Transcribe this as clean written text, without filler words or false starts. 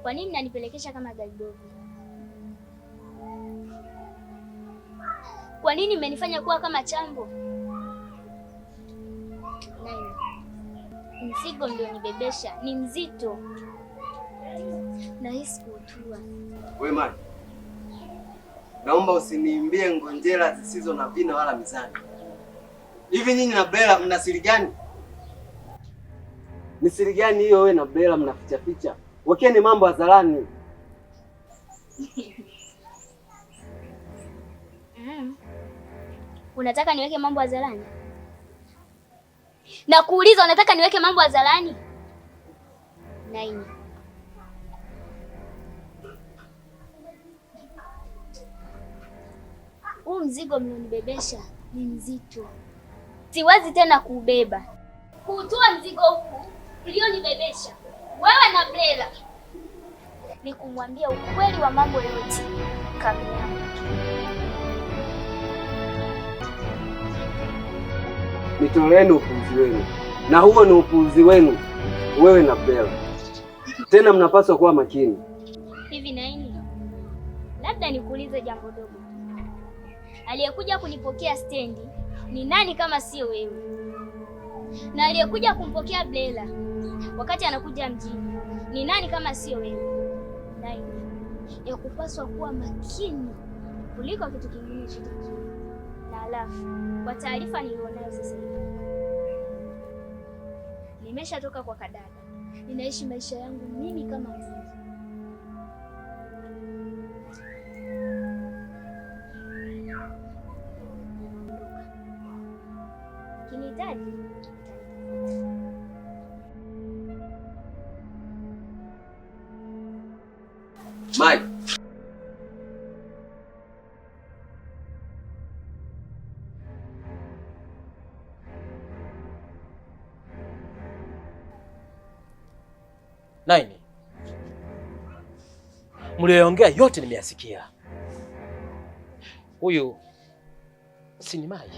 Kwa nini mnanipelekesha kama gari bovu? Kwa nini mmenifanya kuwa kama chambo? Naima, mzigo mlionibebesha ni mzito, nahisi kuutua. Wewe Mali, naomba usiniimbie ngonjera zisizo na vina wala mizani. Hivi nyinyi na Bella mna siri gani? Ni siri gani hiyo wewe na Bella mnaficha ficha? Wekeni mambo hadharani. Unataka niweke mambo hadharani? Na kuuliza unataka niweke mambo hadharani? Naima, huu mzigo mlionibebesha ni mzito, siwezi tena kuubeba. Kuutoa mzigo huu ulionibebesha wewe na Bella ni kumwambia ukweli wa mambo yote Kamiama. Nitoleeni upuuzi wenu, na huo ni upuuzi wenu wewe na Bella. Tena mnapaswa kuwa makini. Hivi Naini, labda nikuulize jambo dogo. Aliyekuja kunipokea stendi ni nani kama sio wewe? Na aliyekuja kumpokea Bella wakati anakuja mjini ni nani kama sio wewe? Naini, ya kupaswa kuwa makini kuliko kitu kingine chochote. Na alafu kwa taarifa nilionayo sasa hivi, nimeshatoka kwa kadada, ninaishi maisha yangu mimi kama mimi. Kinihitaji Mike. Naini, mlioongea yote nimeyasikia. Huyu si ni Mai?